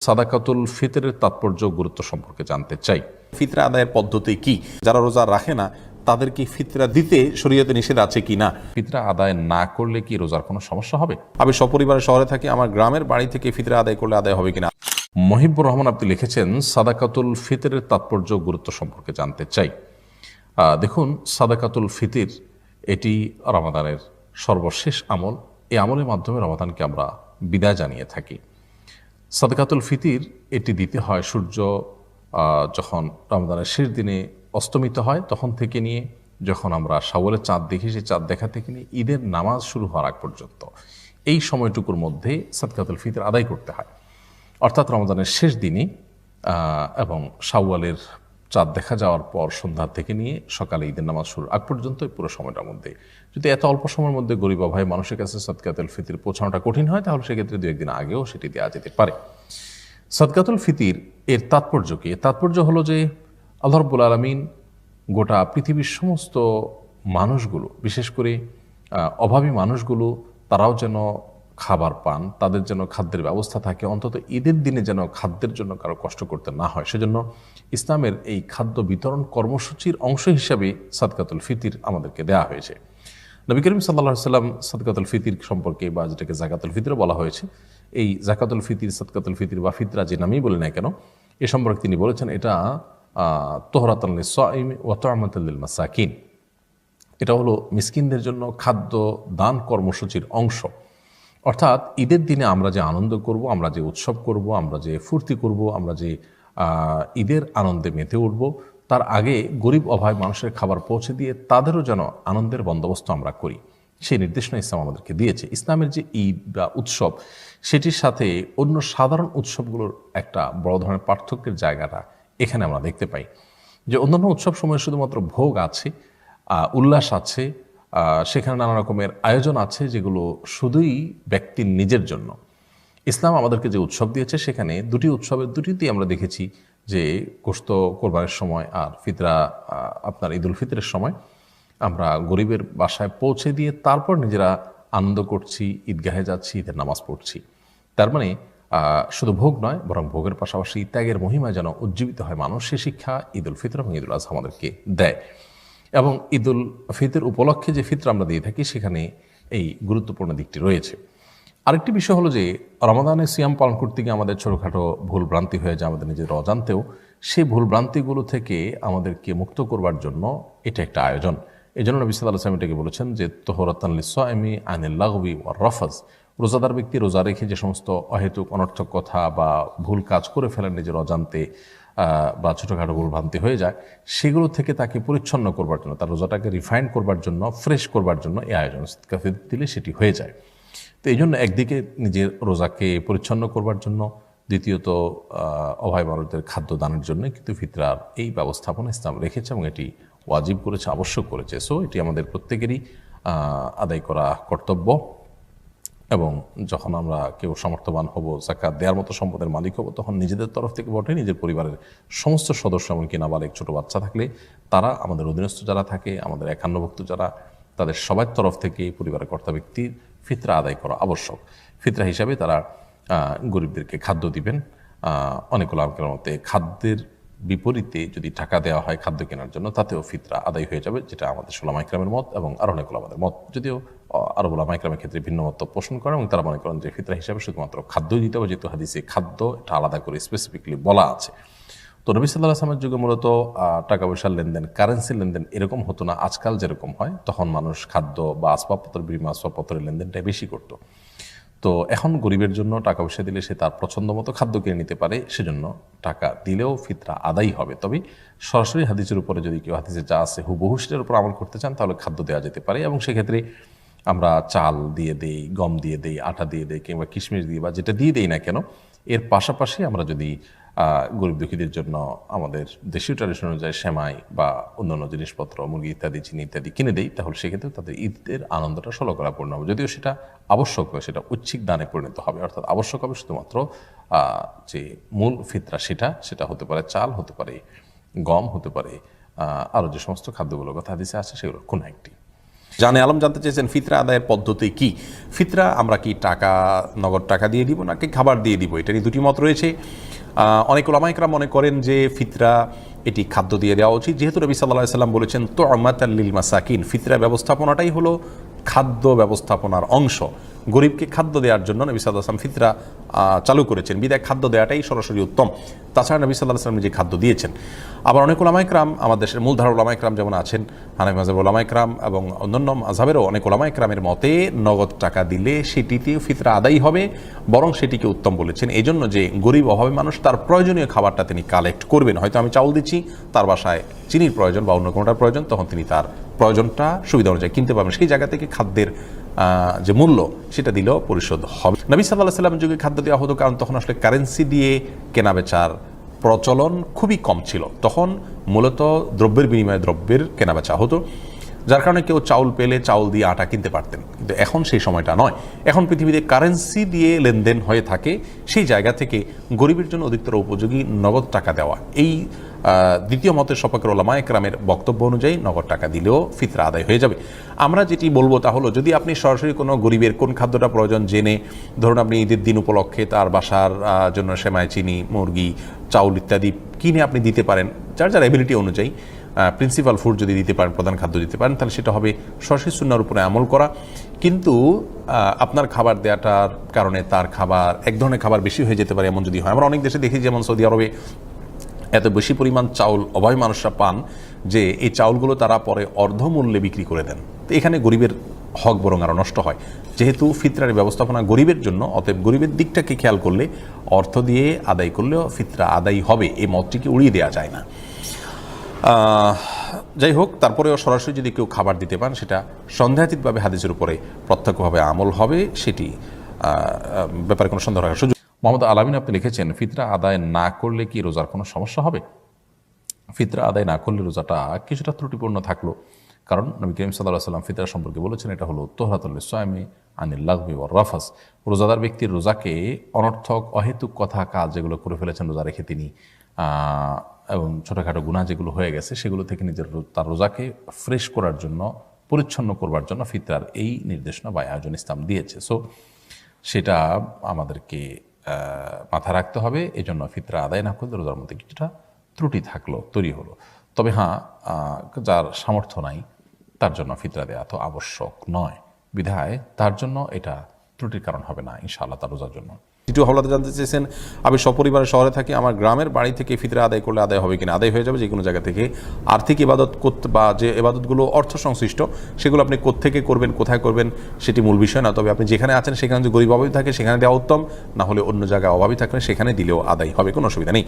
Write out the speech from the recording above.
সাদাকাতুল ফিতরের তাৎপর্য গুরুত্ব সম্পর্কে জানতে চাই। ফিতরা আদায়ের পদ্ধতি কি? যারা রোজা রাখে না তাদের কি ফিতরা দিতে শরীয়তে নিষেধ আছে কি না? ফিতরা আদায় না করলে কি রোজার কোনো সমস্যা হবে? আমি সপরিবারে শহরে থাকি, আমার গ্রামের বাড়ি থেকে ফিতরা আদায় করলে আদায় হবে কিনা? মহিবুর রহমান আপনি লিখেছেন সাদাকাতুল ফিতরের তাৎপর্য গুরুত্ব সম্পর্কে জানতে চাই। দেখুন, সাদাকাতুল ফিতির এটি রমাদানের সর্বশেষ আমল। এই আমলের মাধ্যমে রমাদানকে আমরা বিদায় জানিয়ে থাকি। সাদাকাতুল ফিতির এটি দিতে হয় সূর্য যখন রমজানের শেষ দিনে অস্তমিত হয় তখন থেকে নিয়ে যখন আমরা শাওয়ালের চাঁদ দেখি, সেই চাঁদ দেখা থেকে নিয়ে ঈদের নামাজ শুরু হওয়ার আগ পর্যন্ত এই সময়টুকুর মধ্যে সাদকাতুল ফিতর আদায় করতে হয়। অর্থাৎ রমজানের শেষ দিনে এবং শাওয়ালের চাঁদ দেখা যাওয়ার পর সন্ধ্যা থেকে নিয়ে সকালে ঈদের নামাজ শুরুর আগ পর্যন্ত এই পুরো সময়টার মধ্যে যদি এত অল্প সময়ের মধ্যে গরিব অভাবী মানুষের কাছে সাদকাতুল ফিতর পৌঁছানোটা কঠিন হয়, তাহলে সেক্ষেত্রে দু একদিন আগেও সেটি দেওয়া যেতে পারে। সাদকাতুল ফিতির এর তাৎপর্য কি? তাৎপর্য হলো যে আল্লাহ রাব্বুল আলামিন গোটা পৃথিবীর সমস্ত মানুষগুলো, বিশেষ করে অভাবী মানুষগুলো, তারাও যেন খাবার পান, তাদের যেন খাদ্যের ব্যবস্থা থাকে, অন্তত ঈদের দিনে যেন খাদ্যের জন্য কারো কষ্ট করতে না হয়। সেজন্য ইসলামের এই খাদ্য বিতরণ কর্মসূচির অংশ হিসাবে সাদকাতুল ফিতির আমাদেরকে দেওয়া হয়েছে। নবী করিম সাল্লাল্লাহু আলাইহি সাল্লাম সাদকাতুল ফিতির সম্পর্কে, বা যেটাকে যাকাতুল ফিতর বলা হয়েছে, এই যাকাতুল ফিতির, সাদকাতুল ফিতির বা ফিতরা যে নামেই বলি না কেন, এ সম্পর্কে তিনি বলেছেন এটা তোহরাতান লিস-সাইম ওয়া তু'মাতান লিল মাসাকিন। এটা হলো মিসকিনদের জন্য খাদ্য দান কর্মসূচির অংশ। অর্থাৎ ঈদের দিনে আমরা যে আনন্দ করব, আমরা যে উৎসব করব, আমরা যে ফুর্তি করব, আমরা যে ঈদের আনন্দে মেতে উঠব, তার আগে গরিব অভাবী মানুষের খাবার পৌঁছে দিয়ে তাদেরও যেন আনন্দের বন্দোবস্ত আমরা করি, সেই নির্দেশনা ইসলাম আমাদেরকে দিয়েছে। ইসলামের যে ঈদ বা উৎসব, সেটির সাথে অন্য সাধারণ উৎসবগুলোর একটা বড় ধরনের পার্থক্যের জায়গাটা এখানে আমরা দেখতে পাই। যে অন্যান্য উৎসব সময়ে শুধুমাত্র ভোগ আছে, উল্লাস আছে, সেখানে নানা রকমের আয়োজন আছে যেগুলো শুধুই ব্যক্তির নিজের জন্য। ইসলাম আমাদেরকে যে উৎসব দিয়েছে, সেখানে দুটি উৎসবের দুটিতেই আমরা দেখেছি যে গোশত কোরবানের সময় আর ফিতরা আপনার ঈদুল ফিতরের সময় আমরা গরিবের বাসায় পৌঁছে দিয়ে তারপর নিজেরা আনন্দ করছি, ঈদগাহে যাচ্ছি, ঈদের নামাজ পড়ছি। তার মানে শুধু ভোগ নয়, বরং ভোগের পাশাপাশি ত্যাগের মহিমায় যেন উজ্জীবিত হয় মানুষ, সে শিক্ষা ঈদুল ফিতর এবং ঈদুল আজহা আমাদেরকে দেয়। এবং ঈদুল ফিতর উপলক্ষে যে ফিতর আমরা দিয়ে থাকি, সেখানে এই গুরুত্বপূর্ণ দিকটি রয়েছে। আরেকটি বিষয় হলো যে রমাদানে সিয়াম পালন করতে গিয়ে আমাদের ছোটোখাটো ভুল ভ্রান্তি হয়ে যায় আমাদের নিজের অজান্তেও। সেই ভুল ভ্রান্তিগুলো থেকে আমাদেরকে মুক্ত করবার জন্য এটা একটা আয়োজন। এই জন্য নবী সাল্লাল্লাহু আলাইহি ওয়াসাল্লাম এটাকে বলেছেন যে তোহরাতান লিস-সাইমি আনিল লাগবি ওয়ার রাফাস। রোজাদার ব্যক্তি রোজা রেখে যে সমস্ত অহেতুক অনর্থক কথা বা ভুল কাজ করে ফেলেন নিজের অজান্তে, বা ছোটোখাটো ভুল ভ্রান্তি হয়ে যায়, সেগুলো থেকে তাকে পরিচ্ছন্ন করবার জন্য, তার রোজাটাকে রিফাইন করবার জন্য, ফ্রেশ করবার জন্য এই আয়োজন সাদকা ফিতর দিলে সেটি হয়ে যায়। তো এই জন্য একদিকে নিজের রোজাকে পরিচ্ছন্ন করবার জন্য, দ্বিতীয়ত অভাবী মানুষদের খাদ্য দানের জন্য কিন্তু ফিতরার এই ব্যবস্থাপনা ইসলাম রেখেছে এবং এটি ওয়াজিব করেছে, আবশ্যক করেছে। সো এটি আমাদের প্রত্যেকেরই আদায় করা কর্তব্য। এবং যখন আমরা কেউ সমর্থবান হব, যাকাত দেওয়ার মতো সম্পদের মালিক হব, তখন নিজেদের তরফ থেকে বটে, নিজের পরিবারের সমস্ত সদস্য, এমনকি নাবালেগ ছোটো বাচ্চা থাকলে তারা, আমাদের অধীনস্থ যারা থাকে, আমাদের একান্নভুক্ত যারা, তাদের সবার তরফ থেকে পরিবারের কর্তা ব্যক্তির ফিতরা আদায় করা আবশ্যক। ফিতরা হিসাবে তারা গরিবদেরকে খাদ্য দিবেন। অনেক উলামার মতে খাদ্যের বিপরীতে যদি টাকা দেওয়া হয় খাদ্য কেনার জন্য, তাতেও ফিতরা আদায় হয়ে যাবে, যেটা আমাদের উলামা ইকরামের মত এবং আরও অনেক উলামাদের মত। যদিও আরব উলামা ইকরামের ক্ষেত্রে ভিন্ন মত পোষণ করেন এবং তারা মনে করেন যে ফিতরা হিসাবে শুধুমাত্র খাদ্যই দিতে হবে, যেহেতু হাদিসে খাদ্য এটা আলাদা করে স্পেসিফিকলি বলা আছে। তো নবী সাল্লাল্লাহু আলাইহি ওয়াসাল্লামের যুগে মূলত টাকা পয়সার লেনদেন, কারেন্সির লেনদেন এরকম হতো না আজকাল যেরকম হয়। তখন মানুষ খাদ্য বা আসবাবপত্র, বিমা আসবাবপত্রের লেনদেনটাই বেশি করত। তো এখন গরিবের জন্য টাকা পয়সা দিলে সে তার পছন্দ মতো খাদ্য কিনে নিতে পারে, সেজন্য টাকা দিলেও ফিতরা আদায় হবে। তবে সরাসরি হাদিসের উপরে যদি কেউ হাদিসে যা আছে হুবহু সেটার উপর আমল করতে চান, তাহলে খাদ্য দেওয়া যেতে পারে। এবং সেক্ষেত্রে আমরা চাল দিয়ে দেই, গম দিয়ে দেই, আটা দিয়ে দেই, কিংবা কিশমিশ দিয়ে, বা যেটা দিয়ে দেই না কেন, এর পাশাপাশি আমরা যদি গরিব দুঃখীদের জন্য আমাদের দেশীয় ট্র্যাডিশন অনুযায়ী সেমাই বা অন্যান্য জিনিসপত্র, মুরগি ইত্যাদি, চিনি ইত্যাদি কিনে দেই, তাহলে সেক্ষেত্রে তাদের ঈদের আনন্দটা শতকরা পূর্ণ হবে। যদিও সেটা আবশ্যক নয়, সেটা ঐচ্ছিক দানে পরিণত হবে। অর্থাৎ আবশ্যক হবে শুধুমাত্র যে মূল ফিতরা সেটা হতে পারে চাল, হতে পারে গম, হতে পারে আরও যে সমস্ত খাদ্যগুলোর কথা হাদিসে আছে সেগুলোর কোনো একটি। জানে আলম জানতে চেয়েছেন ফিতরা আদায়ের পদ্ধতি কি। ফিতরা আমরা কি টাকা, নগদ টাকা দিয়ে দিব নাকি খাবার দিয়ে দিব, এটা নিয়ে দুটি মত রয়েছে। অনেক ওলামা ইকরাম মনে করেন যে ফিতরা এটি খাদ্য দিয়ে দেওয়া উচিত, যেহেতু নবী সাল্লাল্লাহু আলাইহি সাল্লাম বলেছেন তু'মাতাল লিল মাসাকিন, ফিতরা ব্যবস্থাপনাটাই হলো খাদ্য ব্যবস্থাপনার অংশ। গরিবকে খাদ্য দেওয়ার জন্য নবী সাল্লাল্লাহু আলাইহি ওয়াসাল্লাম ফিতরা চালু করেছেন, বিদায় খাদ্য দেওয়াটাই সরাসরি উত্তম। তাছাড়া নবী সাল্লাল্লাহু আলাইহি ওয়াসাল্লাম নিজে খাদ্য দিয়েছেন। আবার অনেক ওলামা ইকরাম, আমাদের দেশের মূলধারার ওলামা ইকরাম যেমন আছেন হানাফি মাযহাবের ওলামা ইকরাম এবং অন্যান্য মাযহাবেরও অনেক ওলামা ইকরামের মতে নগদ টাকা দিলে সেটিতেও ফিতরা আদায় হবে, বরং সেটিকে উত্তম বলেছেন। এই জন্য যে গরিব অভাবী মানুষ তার প্রয়োজনীয় খাবারটা তিনি কালেক্ট করবেন, হয়তো আমি চাউল দিচ্ছি, তার বাসায় চিনির প্রয়োজন বা অন্য কোনোটার প্রয়োজন, তখন তিনি তার প্রয়োজনটা সুবিধা অনুযায়ী কিনতে পারবেন, সেই জায়গা থেকে খাদ্যের যে মূল্য সেটা দিলেও পরিশোধ হবে। নবী সাল্লাল্লাহু আলাইহি ওয়াসাল্লামের যুগে খাদ্য দেওয়া হতো, কারণ তখন আসলে কারেন্সি দিয়ে কেনাবেচার প্রচলন খুবই কম ছিল, তখন মূলত দ্রব্যের বিনিময়ে দ্রব্যের কেনাবেচা হতো, যার কারণে কেউ চাউল পেলে চাউল দিয়ে আটা কিনতে পারতেন। কিন্তু এখন সেই সময়টা নয়, এখন পৃথিবীতে কারেন্সি দিয়ে লেনদেন হয়ে থাকে, সেই জায়গা থেকে গরিবের জন্য অধিকতর উপযোগী নগদ টাকা দেওয়া। এই দ্বিতীয় মতের সপক্ষের ওলামা একরামের বক্তব্য অনুযায়ী নগদ টাকা দিলেও ফিতরা আদায় হয়ে যাবে। আমরা যেটি বলবো তা হলো, যদি আপনি সরাসরি কোনো গরিবের কোন খাদ্যটা প্রয়োজন জেনে, ধরুন আপনি ঈদের দিন উপলক্ষে তার বাসার জন্য সেমাই, চিনি, মুরগি, চাউল ইত্যাদি কিনে আপনি দিতে পারেন, যার যার এবিলিটি অনুযায়ী প্রিন্সিপাল ফুড যদি দিতে পারেন, প্রধান খাদ্য দিতে পারেন, তাহলে সেটা হবে সরাসরি সুন্নাহর উপরে আমল করা। কিন্তু আপনার খাবার দেওয়াটার কারণে তার খাবার, এক ধরনের খাবার বেশি হয়ে যেতে পারে এমন যদি হয়। আমরা অনেক দেশে দেখি, যেমন সৌদি আরবে এত বেশি পরিমাণ চাউল অভাবী মানুষরা পান যে এই চাউলগুলো তারা পরে অর্ধমূল্যে বিক্রি করে দেন। তো এখানে গরিবের হক বরং আরও নষ্ট হয়। যেহেতু ফিতরার ব্যবস্থাপনা গরিবের জন্য, অতএব গরিবের দিকটাকে খেয়াল করলে, অর্থ দিয়ে আদায় করলেও ফিতরা আদায় হবে, এই মতটিকে উড়িয়ে দেওয়া যায় না। যাই হোক, তারপরেও সরাসরি যদি কেউ খাবার দিতে পান, সেটা সন্দেহাতীতভাবে হাদিসের উপরে প্রত্যক্ষভাবে আমল হবে, সেটি ব্যাপারে কোনো সন্দেহ রাখার সুযোগ। মোহাম্মদ আলামিন আপনি লিখেছেন, ফিতরা আদায় না করলে কি রোজার কোনো সমস্যা হবে? ফিতরা আদায় না করলে রোজাটা কিছুটা ত্রুটিপূর্ণ থাকলো, কারণ নবী করিম সাল্লাল্লাহু আলাইহি ওয়াসাল্লাম ফিতরা সম্পর্কে বলেছেন, এটা হলো তুহরাতুল লিস-সাইমি আনিল লাগবি ওয়ার রাফাস। রোজাদার ব্যক্তির রোজাকে অনর্থক অহেতুক কথা কাজ যেগুলো করে ফেলেছেন রোজা রেখে তিনি, এবং ছোটোখাটো গুনাহ যেগুলো হয়ে গেছে, সেগুলো থেকে তার রোজাকে ফ্রেশ করার জন্য, পরিচ্ছন্ন করবার জন্য ফিতরার এই নির্দেশনা বা আয়োজন ইসলাম দিয়েছে। সো সেটা আমাদেরকে মাথায় রাখতে হবে। এই জন্য ফিতরা আদায় না করলে রোজার মধ্যে কিছুটা ত্রুটি থাকলো, তৈরি হলো। তবে হ্যাঁ, যার সামর্থ্য নাই তার জন্য ফিতরা দেওয়া তো আবশ্যক নয়, বিধায় তার জন্য এটা ত্রুটির কারণ হবে না ইনশাআল্লাহ তার রোজার জন্য। দ্বিতীয় হাওলাতে জানতে চেয়েছেন, আমি সপরিবারে শহরে থাকি, আমার গ্রামের বাড়ি থেকে ফিতরা আদায় করলে আদায় হবে কিনা? আদায় হয়ে যাবে যে কোনো জায়গা থেকে। আর্থিক ইবাদত করতে, বা যে ইবাদতগুলো অর্থ সংশ্লিষ্ট, সেগুলো আপনি কোত্থেকে করবেন, কোথায় করবেন, সেটি মূল বিষয় না। তবে আপনি যেখানে আছেন সেখানে যদি গরিব অভাবী থাকে সেখানে দেওয়া উত্তম, না হলে অন্য জায়গায় অভাবী থাকলে সেখানে দিলেও আদায় হবে, কোনো অসুবিধা নেই।